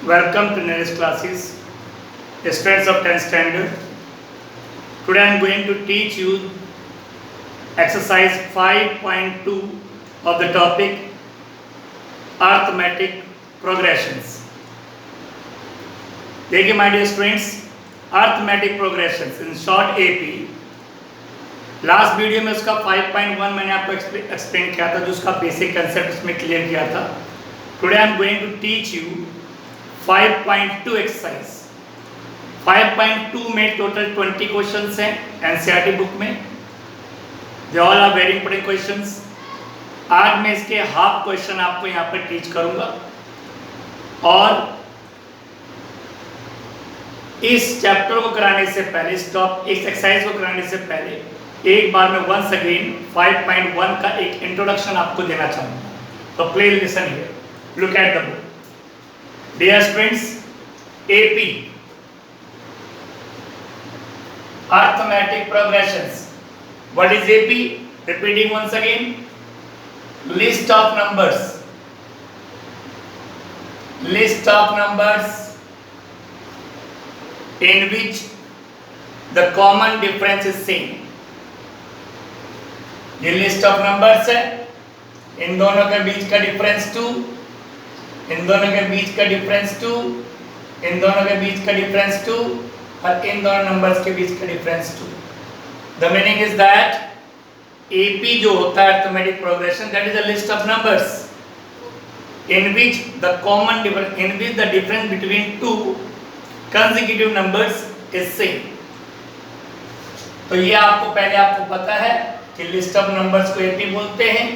Welcome to Next classes, students of 10th standard. Today I am going to teach you exercise 5.2 of the topic arithmetic progressions. देखिए my dear students, arithmetic progressions in short AP. Last video में उसका 5.1 मैंने आपको explain किया था, जो उसका basic concept उसमें क्लियर किया था. Today I am going to teach you 5.2 exercise. 5.2 में टोटल 20 क्वेश्चंस हैं एनसीईआरटी बुक में. They all are very important questions. आज मैं इसके हाफ क्वेश्चन आपको यहाँ पर टीच करूँगा और इस चैप्टर को कराने से पहले, इस एक्सरसाइज को कराने से पहले एक बार मैं वंस अगेन 5.1 का एक इंट्रोडक्शन आपको देना चाहूँगा. तो please listen here, look at the book. Dear students, AP arithmetic progressions. What is AP? Repeating once again, list of numbers. List of numbers in which the common difference is same. ये list of numbers है. इन दोनों के बीच का difference 2, इन दोनों के बीच का difference 2, इन दोनों के बीच का डिफरेंस 2 और इन दोनों नंबर्स के बीच का difference 2. The meaning is that AP जो होता है arithmetic progression, that is a list of numbers in which the common difference, in which the difference between two consecutive numbers is same. तो ये आपको पता है कि लिस्ट ऑफ नंबर्स को एपी बोलते हैं.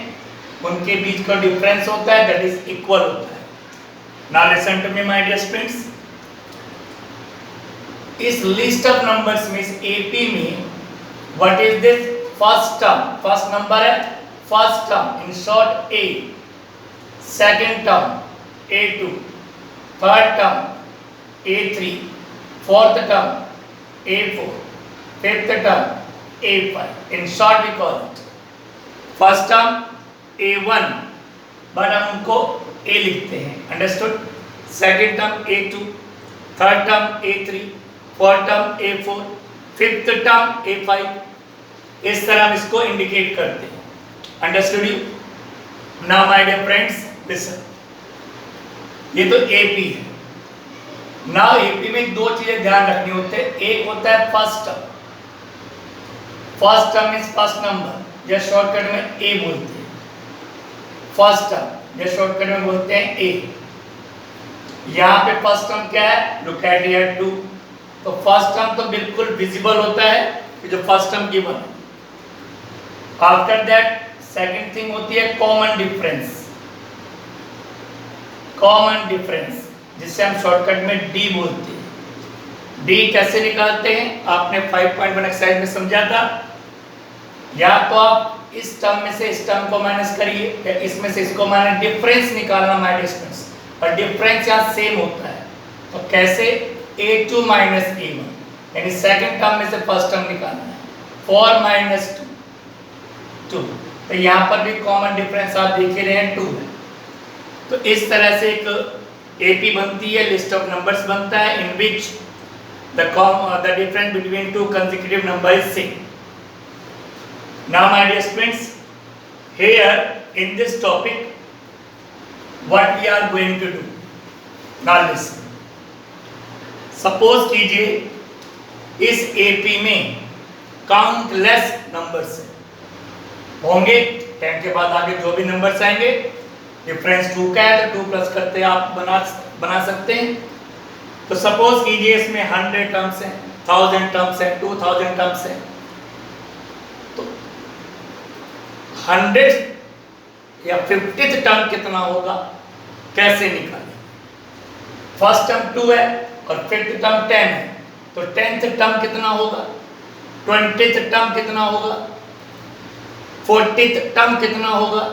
उनके बीच का डिफरेंस होता है दैट इज इक्वल होता है. Now listen to me my dear students. इस लिस्ट ऑफ नंबर्स में, इस एपी में, what is this? First term, first number है first term, in short A. Second term a2, third term a3, fourth term a4, fifth term a5. in short we call it first term a1, but हम उनको a लिखते हैं. Understood? Second term a2, third term a3, fourth term a4, fifth term a5. इस तरह हम इसको indicate करते हैं. Understood you? Now my dear friends, listen. ये तो एपी है. नाउ एपी में दो चीजें ध्यान रखनी होती है. एक होता है first term. First term means first number, या शॉर्टकट में ए बोलते हैं. फर्स्ट टर्म या शॉर्टकट में बोलते हैं ए. यहाँ पे फर्स्ट टर्म क्या है? Look at here 2. तो फर्स्ट टर्म तो बिल्कुल विजिबल होता है कि जो फर्स्ट टर्म गिवन है. आफ्टर दैट सेकंड थिंग होती है कॉमन डिफरेंस. कॉमन डिफरेंस जिसे हम शॉर्टकट में डी बोलते हैं. डी कैसे निकालते हैं? आपने 5.1 एक्सरसाइज में समझा था. या तो आप इस टर्म में से इस टर्म को माइनस करिए, या इसमें से इसको माइनस. डिफरेंस निकालना माय डिस्टेंस, और डिफरेंस यहाँ सेम होता है. तो कैसे? a2 माइनस a1, यानी सेकंड टर्म में से फर्स्ट टर्म निकालना है. 4 माइनस 2. तो यहाँ पर भी कॉमन डिफरेंस आप देख ही रहे हैं 2 है. तो इस तरह से एक एपी बनती है, लिस्ट ऑफ नंबर्स बनता है, इन विच the difference between two consecutive numbers is same. Now my dear students, here in this topic what we are going to do, now listen. Suppose कीजिए इस AP में काउंटलेस नंबर्स होंगे. 10 के बाद आगे जो भी नंबर्स आएंगे, डिफरेंस 2 का है तो 2 प्लस करते आप बना सकते हैं. तो सपोज कीजिए इसमें 100 टर्म्स हैं, 1000 टर्म्स हैं, 2000 टर्म्स हैं. तो 100 या 50th टर्म कितना होगा, कैसे निकालें? फर्स्ट टर्म 2 है और फिफ्थ टर्म 10 है, तो 10th टर्म कितना होगा? 20th टर्म कितना होगा? 40th टर्म कितना होगा?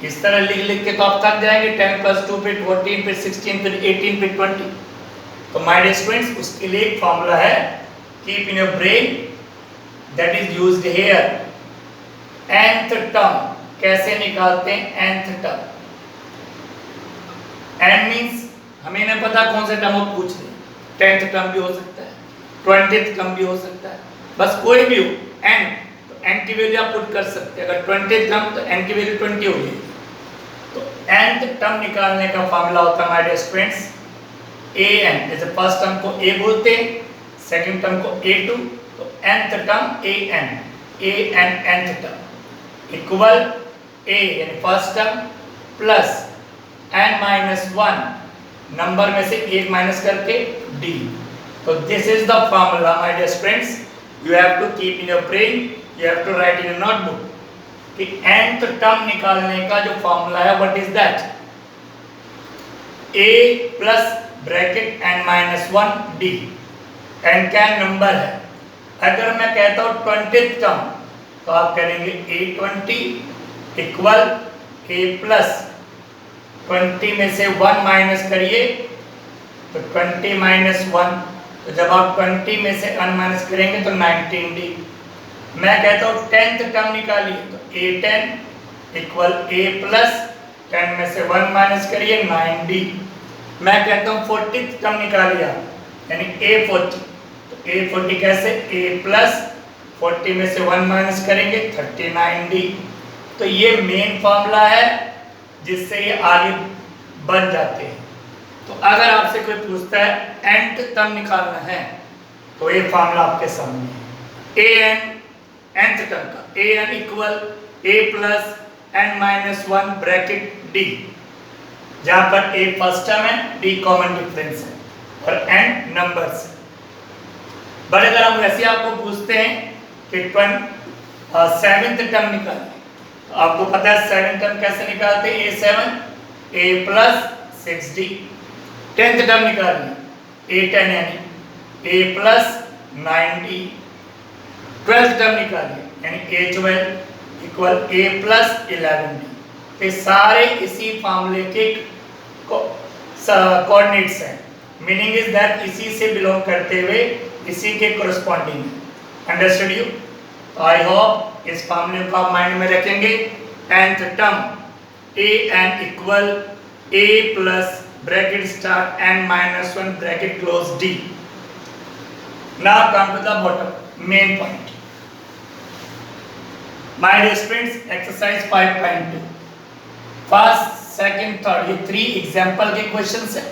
इस तरह लिख के तो आप थक जाएंगे. 10 + 2 फिर 14, फिर 16, फिर 18, फिर 20. तो माय डियर स्टूडेंट्स, उसके लिए एक फॉर्मूला है, keep in your brain, that is used here. nth term कैसे निकालते हैं? nth टर्म, n मींस हमें नहीं पता कौन से टर्म आप पूछ रहे हैं, 10th टर्म भी हो सकता है, 20th टर्म भी हो सकता है, बस कोई भी हो n, तो n की वैल्यू आप पुट कर सकते हैं। अगर 20th टर्म तो n की वैल्यू 20 हो जाएगी। तो nth टर्म निकालने का फॉर्मूला होता है माय डियर स्टूडेंट्स an, जैसे फर्स्ट टर्म को a बोलते हैं, सेकंड टर्म को a2, तो nth term an nth term equal a यानी first term plus n minus 1 number में से 1 माइनस करके d। तो this is the formula my dear students, you have to keep in your brain, you have to write in your notebook कि nth term निकालने का जो formula है what is that, a plus bracket n minus 1 d। n क्या number है, अगर मैं कहता हूँ 20th टर्म तो आप करेंगे a20 इक्वल a प्लस 20 में से 1 माइनस करिए तो 20 माइनस 1, तो जब आप 20 में से 1 माइनस करेंगे तो 19d। मैं कहता हूँ 10th टर्म निकालिए तो a10 इक्वल a प्लस 10 में से 1 माइनस करिए 9d। मैं कहता हूँ 40th टर्म निकालिए यानी a40, तो a40 कैसे, a प्लस 40 में से 1 माइनस करेंगे 39d। तो ये मेन फॉर्मूला है जिससे ये आगे बन जाते हैं। तो अगर आपसे कोई पूछता है nth टर्म निकालना है तो ये फॉर्मूला आपके सामने है, an nth टर्म का an equal a plus n minus 1 bracket d, जहां पर a फर्स्ट टर्म है, d कॉमन डिफरेंस है और n नंबर्स। बट अगर हम वैसे आपको पूछते हैं कि 7th टर्म निकालें तो आपको पता है 7th टर्म कैसे निकालते हैं, a7 a plus 6d। 10th term निकालिए a10 यानी a plus 9d। 12th term निकालिए यानी a12 equal a plus 11d। ये सारे इसी फॉर्मूले के कोऑर्डिनेट्स हैं, मीनिंग इज दैट इसी से बिलोंग करते हुए इसी के corresponding. Understood you? I hope इस फॉर्मूले को आप माइंड में रखेंगे। nth term an equal a plus bracket start n minus 1 bracket close d। Now come to the bottom main point. My dear students, exercise 5.2 first second third ये 3 example के questions हैं।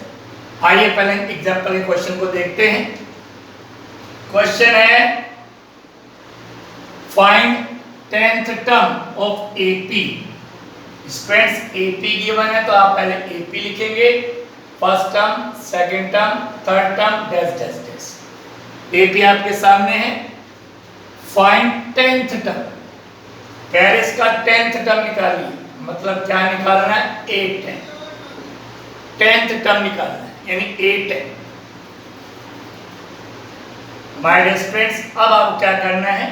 आइए पहले एग्जांपल के question को देखते हैं। Question है find 10th term of AP। Students AP given है तो आप पहले AP लिखेंगे, first term, second term, third term, dash dash dash. AP आपके सामने है। फाइंड 10th टर्म, कह रहे इसका 10th टर्म निकालिए, मतलब क्या निकालना है, 8 10th टर्म निकालना है यानी 8। माय डियर स्टूडेंट्स, अब आपको क्या करना है,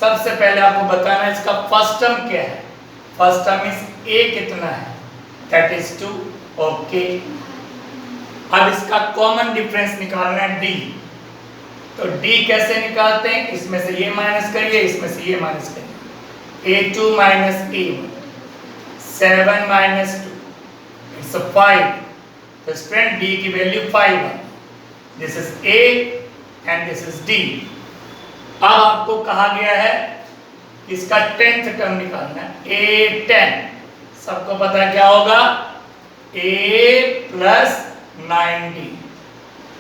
सबसे पहले आपको बताना है इसका फर्स्ट टर्म क्या है। फर्स्ट टर्म इज a कितना है, दैट इज 2। ओके, अब इसका कॉमन डिफरेंस निकालना है d। तो d कैसे निकालते हैं, इसमें से ये माइनस करिए, इसमें से ये माइनस करिए। a2 minus a1 7 minus 2 it's 5। तो स्टूडेंट d की वैल्यू 5 है। This is a and this is d। अब आपको कहा गया है इसका 10th टर्म निकालना है, a10। सबको पता क्या होगा, a plus 9d।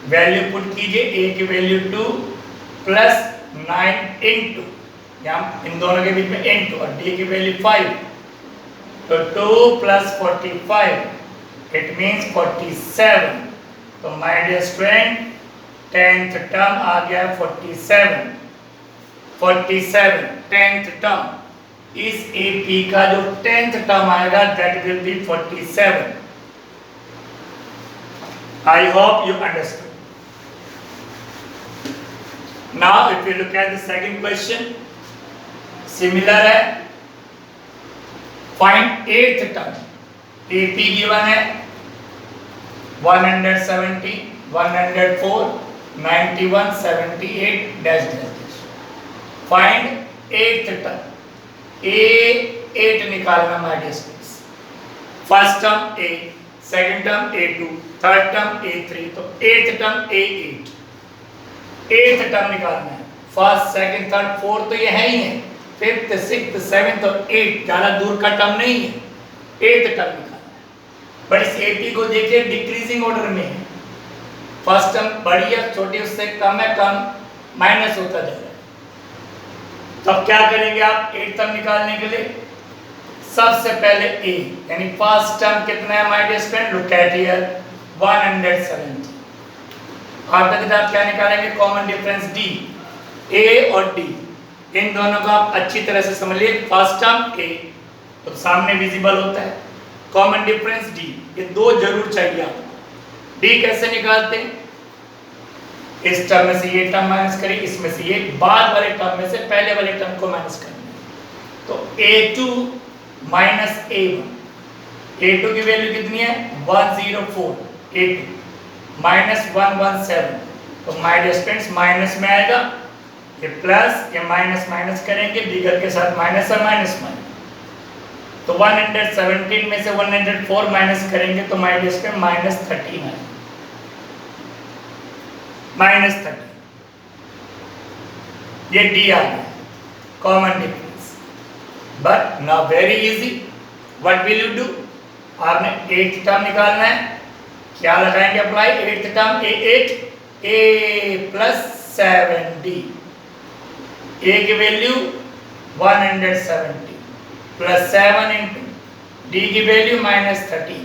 Value put कीजिए, a की वैल्यू 2 प्लस 9 इंटू, यहाँ इन दोनों के बीच में इंटू, और d की वैल्यू 5, तो 2 प्लस 45 इट मीन्स 47। तो my dear student 10th term आ गया 47। 47 10th टर्म, इस AP का जो 10th टर्म आएगा that will be 47। I hope you understood. Now if you look at the second question, similar है। Find 8th term. AP given है 170 104 91 78 dash dash. Find 8th term, A8 निकालना my dear students. First term A, second term A2, third term A3, तो th term A8, th term निकालना है। First second third fourth तो ये है ही है, fifth sixth seventh और एट ज्यादा दूर का टर्म नहीं है, एथ टर्म निकालना है। बट इस AP को देखिए डिक्रीजिंग ऑर्डर में है, फर्स्ट टर्म बड़ी है, छोटी उससे कम है, कम माइनस होता जा रहा है। तो अब क्या करेंगे आप एट टर्म निकालने के लिए? सबसे पहले A यानी फर्स्ट टर्म कितना है my dear student, look at here 170। After that आप क्या निकालेंगे? कॉमन डिफरेंस D, A और D इन दोनों को आप अच्छी तरह से समझ लीजिए। फर्स्ट टर्म A तो सामने विजिबल होता है, कॉमन डिफरेंस D, ये दो जरूर चाहिए आपको। D कैसे निकालते हैं? इस टर्म में से ये टर्म माइनस करें, इसमें से ये बाद वाले टर्म में से पहले वाले टर्म को माइनस करना है। तो A2 माइनस A1, A2 की वैल्यू कितनी है? 104, A2 माइनस 117, तो माय डियर स्टूडेंट्स माइनस में आएगा, ये प्लस ये माइनस माइनस करेंगे, बिगर के साथ माइनस और माइनस माइनस, तो 117 में से 104 माइनस करेंगे तो माय डियर स्टूडेंट माइनस 13 आएगा, माइनस 13, ये D आ गया common difference. But now very easy, what will you do? आपने एट टर्म निकालना है, क्या लगाएंगे apply? Eight term A8, A plus 7D, A की वैल्यू 170 प्लस 7 इंटू D की वैल्यू माइनस 13,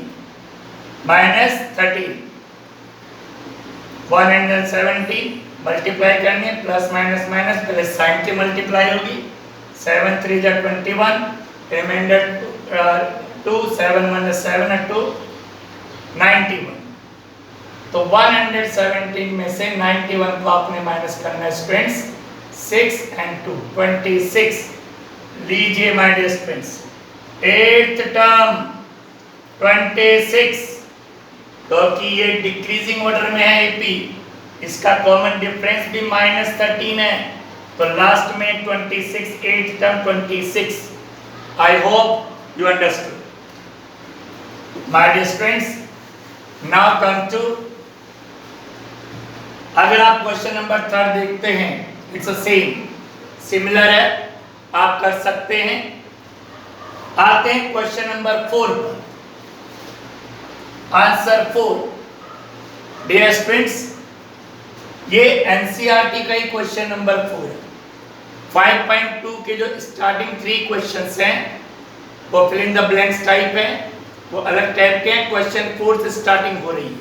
170 मल्टीप्लाई करनी है, प्लस माइनस माइनस, पहले साइन की मल्टीप्लाई होगी, 7 3 जा 21, रिमाइंडर 2, 7 1 7 2, 91। तो 117 में से 91 को आपने माइनस करना है स्टूडेंट्स, 6 and 2 26। लीजिए my dear students, eighth term 26, क्योंकि ये डिक्रीजिंग ऑर्डर में है AP, इसका कॉमन डिफरेंस भी माइनस 13 है, तो लास्ट में 26, eighth term 26। I hope you understood my dear students. Now come to, अगर आप क्वेश्चन नंबर 3 देखते हैं, इट्स सेम सिमिलर है, आप कर सकते हैं। आते हैं क्वेश्चन नंबर 4 पर, आंसर 4। डियर स्टूडेंट्स, ये एनसीईआरटी का ही क्वेश्चन नंबर 4 है। 5.2 के जो स्टार्टिंग 3 क्वेश्चंस हैं वो fill in the blanks type है, वो अलग टाइप के हैं। क्वेश्चन 4 से स्टार्टिंग हो रही है,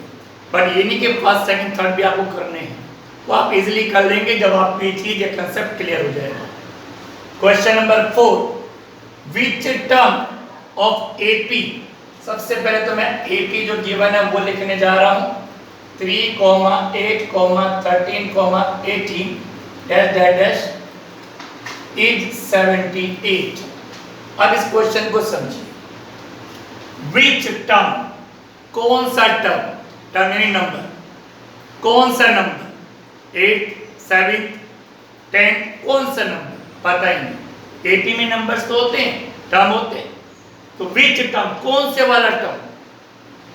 बट ये नहीं कि फर्स्ट सेकंड थर्ड भी आपको करने हैं, वो आप इजीली कर लेंगे जब आपको ये चीज या कंसेप्ट क्लियर हो जाएगा। Question number 4, which term of AP, सबसे पहले तो मैं AP जो गिवन है वो लिखने जा रहा हूं, 3, 8, 13, 18 डैश इज 78। अब इस क्वेश्चन को समझिए, विच टर्म, कौन सा टर्म, टर्म यानी नंबर, कौन सा नंबर, 8, 7, 10, कौन सा नंबर पता ही नहीं। AP में नंबर्स तो होते हैं, टर्म होते हैं, तो विच टर्म, कौन से वाला term,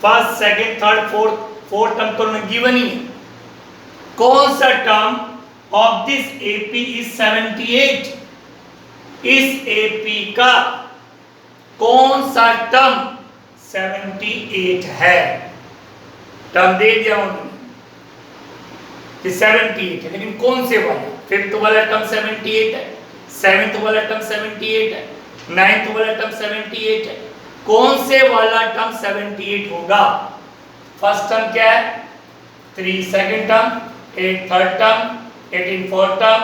first second third fourth term तो उन्हें गिवन ही है, कौन सा term of this AP is 78, इस AP का कौन सा टर्म 78 है। टर्म दे दिया उन्होंने कि 78 है, लेकिन कौन से वाला, फिफ्थ वाला टर्म 78 है, सेवेंथ वाला टर्म 78 है, नाइन्थ वाला टर्म 78 है, कौन से वाला टर्म 78 होगा। फर्स्ट टर्म क्या है? 3 second term, 8 third term, 18 fourth term,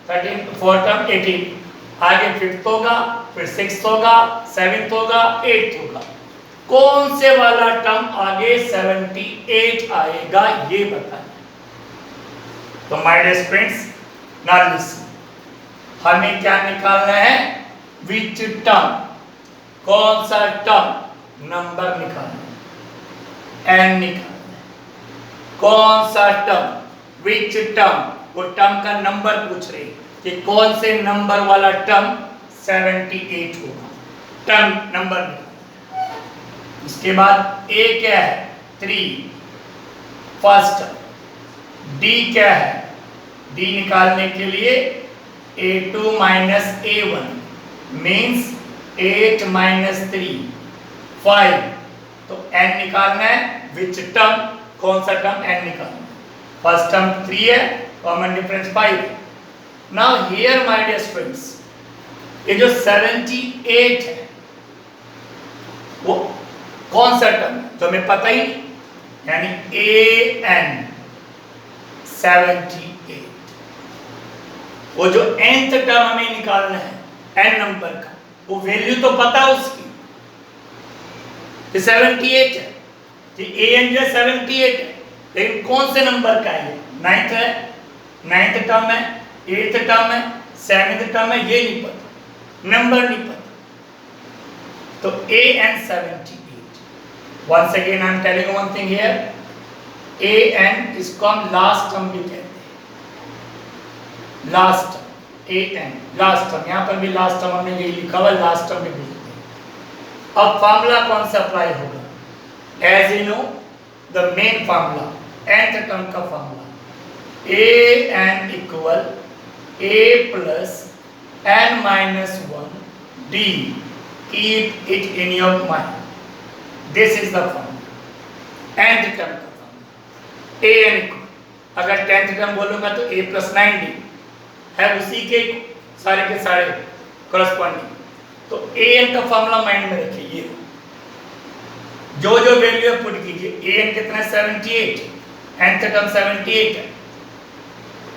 13 fourth term, 18 आगे फिफ्थ होगा, फिर सिक्स्थ होगा, सेवेंथ होगा, एट्थ होगा, कौन से वाला टर्म आगे 78 आएगा ये बताएं। तो my dear friends, now listen, हमें क्या निकालना है? विच टर्म, कौन सा टर्म, नंबर निकालना है, n निकालना है, कौन सा टर्म, विच टर्म, वो टर्म का नंबर पूछ रही कि कौन से नंबर वाला टर्म 78 होगा, टर्म नंबर निकालना है। उसके बाद a क्या है 3 फर्स्ट, d क्या है, d निकालने के लिए a2 minus a1 means 8 minus 3 5। तो n निकालना है, विच टर्म, कौन सा टर्म n निकालना है। फर्स्ट टर्म 3 है, कॉमन डिफरेंस 5 है। Now here my dear students, ये जो 78 है वो कौन सा टर्म है तो हमें पता ही नहीं, यानी an 78, वो जो nth टर्म हमें निकालना है n नंबर का, वो वैल्यू तो पता है उसकी, 78 है कि an जो 78 है, लेकिन कौन से नंबर का है, 9th है, 9th टर्म है, 8th टर्म है, 7th टर्म है, ये नहीं पता, नंबर नहीं पता। तो an 78, once again I am telling you one thing here, an इसको हम लास्ट टर्म भी कहते हैं, लास्ट an लास्ट टर्म, यहाँ पर भी लास्ट टर्म हमने यही लिखा हुआ, लास्ट टर्म भी बोलते हैं। अब फार्मूला कौन सा अप्लाई होगा, as you know the main formula, nth term का formula, an equal a plus n minus 1 d, keep it in your mind, this is the formula, nth term का formula, an equal, अगर 10th term बोलूंगा तो a plus 9d है, उसी के सारे corresponding. तो an का फॉर्मूला माइंड में रखिए, ये जो जो वैल्यू है पुट कीजिए। an कितना है 78, nth टर्म 78 है,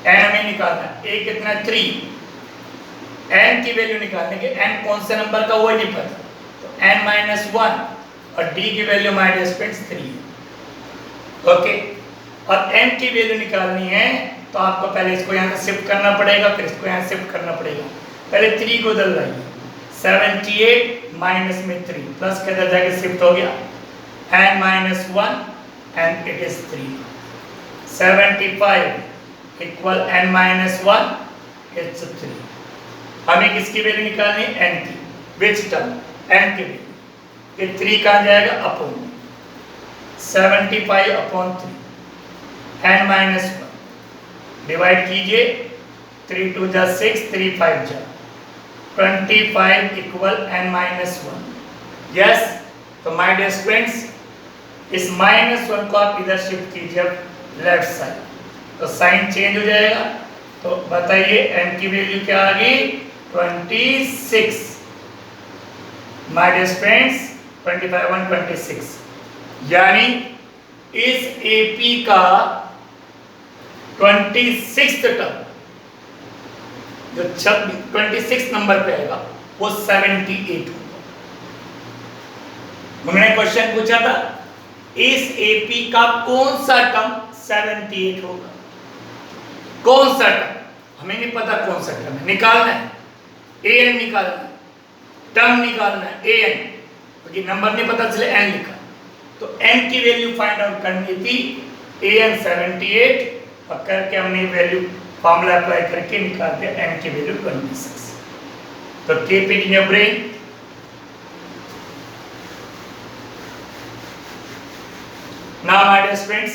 n हमें निकालना है, a कितना है 3, n की वैल्यू निकालने के, n कौन से नंबर का वो नहीं पता, तो n माइनस 1 और d की वैल्यू माइनस 3। ओके, और n की वैल्यू निकालनी है तो आपको पहले इसको यहाँ से शिफ्ट करना पड़ेगा, फिर इसको यहाँ शिफ्ट करना पड़ेगा। पहले 3 को उधर लाइए, 78 माइनस में 3 प्लस के अंदर जाके शिफ्ट हो गया, n minus 1 and it is 3, 75 equal n minus 1 it's 3। हमें किसकी वैल्यू निकालनी है, n की, विच टर्म, n की वैल्यू, ये 3 कहाँ जाएगा, upon 75 upon 3, n minus 1 divide कीजिए, 3 2 जा 6, 3 5 जा 25 इक्वल n माइनस 1। यस, तो माय डियर स्टूडेंट्स, इस माइनस 1 को आप इधर शिफ्ट कीजिए लेफ्ट साइड, तो साइन चेंज हो जाएगा। तो बताइए n की वैल्यू क्या आ गई, 26। माय डियर स्टूडेंट्स, 25 1 26, यानी इस AP का 26th टर्म जो 26 नंबर पे आएगा वो 78 होगा। उन्होंने क्वेश्चन पूछा था इस AP का कौन सा टर्म 78 होगा, कौन सा टर्म, हमें नहीं पता कौन सा टर्म है, निकालना है, an निकालना है, टर्म निकालना है an, क्योंकि नंबर नहीं पता चले n लिखा, तो n की वैल्यू फाइंड आउट करनी थी, an 78 और करके हमने वैल्यू फॉर्मूला अप्लाई करके निकाल दिया n की वैल्यू 26। तो keep it in your brain. Now my dear students,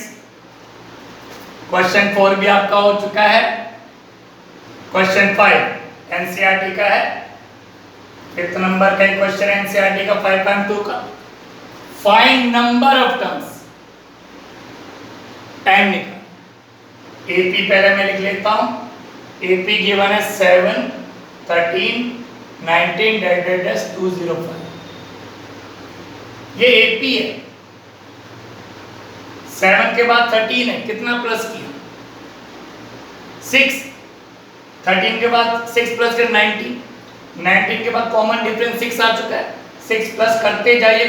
question 4 भी आपका हो चुका है, क्वेश्चन 5 एनसीईआरटी का है, 5th नंबर का क्वेश्चन एनसीईआरटी का 5.2 का, find number of terms n निकाल। AP पहले मैं लिख लेता हूं, AP गिवन है 7 13 19 -205, ये AP है, 7 के बाद 13 है, कितना प्लस किया 6, 13 के बाद 6 प्लस कर 19, 19 के बाद कॉमन डिफरेंस 6 आ चुका है, 6 प्लस करते जाइए,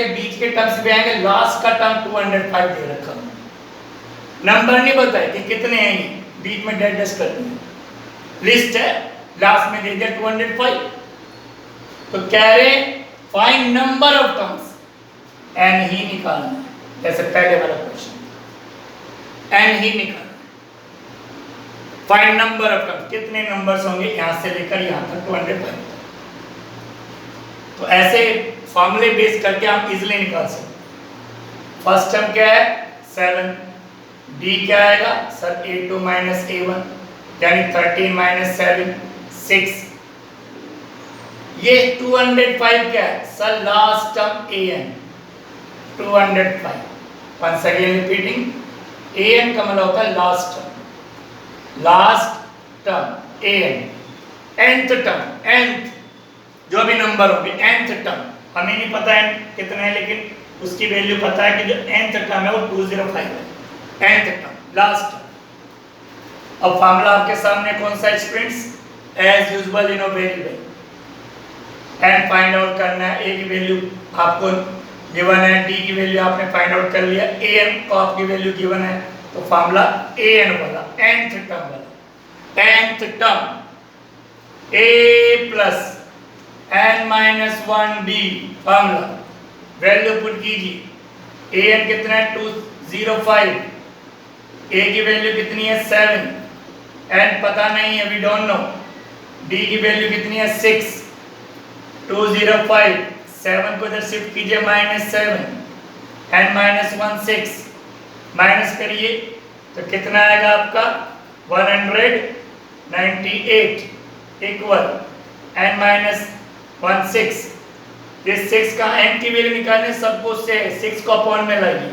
बीच के टर्म्स भी आएंगे, लास्ट का टर्म 205 दे रखा हूं, नंबर नहीं बताए कि कितने हैं, ये बीच में डेडनेस करनी है, लिस्ट है, लास्ट में दे दिया 205। तो कह रहे find number of terms, n ही निकालना है, जैसे पहले वाला क्वेश्चन, n ही निकालना, फाइंड नंबर ऑफ टर्म्स, कितने नंबर्स होंगे यहां से लेकर यहां तक 205। तो ऐसे फॉर्मूले बेस करके हम इजीली निकाल सकते हैं। फर्स्ट टर्म क्या है 7, डी क्या आएगा सर a2 माइनस a1 यानी 13 माइनस 7 6। ये 205 क्या है sir last term an 205। Once again repeating an का मतलब होता है last term an nth term nth जो भी नंबर होगी nth टर्म हमें नहीं पता है कितना है लेकिन उसकी वैल्यू पता है कि जो nth टर्म है वो 205 है nth टर्म लास्ट टर्म। अब फार्मूला आपके सामने कौन सा है students as usual you know very well and find out करना है। a की वैल्यू आपको गिवन है d की वैल्यू आपने फाइंड आउट कर लिया an को आपकी वैल्यू गिवन है तो फार्मूला an वाला nth term a plus n minus 1d formula value put कीजिए an कितना है 205 a की वैल्यू कितनी है 7 n पता नहीं है वी डोंट नो d की वैल्यू कितनी है 6 205 7 को इधर शिफ्ट कीजिए -7 n माइनस 1 6 माइनस करिए तो कितना आएगा आपका 198 इक्वल n माइनस 1 6। इस 6 का n की वैल्यू निकालने सबको से 6 को अपॉन में लाइए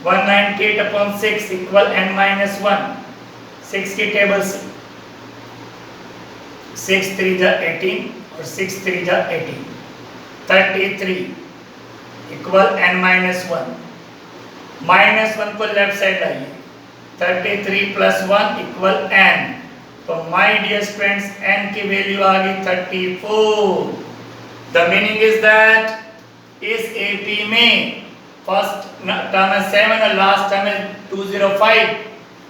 198 अपॉन 6 इक्वल n माइनस 1 6 की टेबल से 6 3 जा 18 और 6 3 जा 18 33 इक्वल n माइनस 1 माइनस 1 को लेफ्ट साइड लाइए 33 प्लस 1 इक्वल n। तो माय डियर स्टूडेंट्स n की वैल्यू आ गई 34। द मीनिंग इज दैट इस एपी में फर्स्ट टर्म है 7 और लास्ट टर्म है 205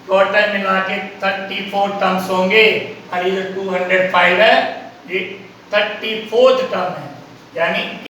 टोटल मिला के 34 टर्म्स होंगे और ये जो 205 है ये 34th टर्म है यानी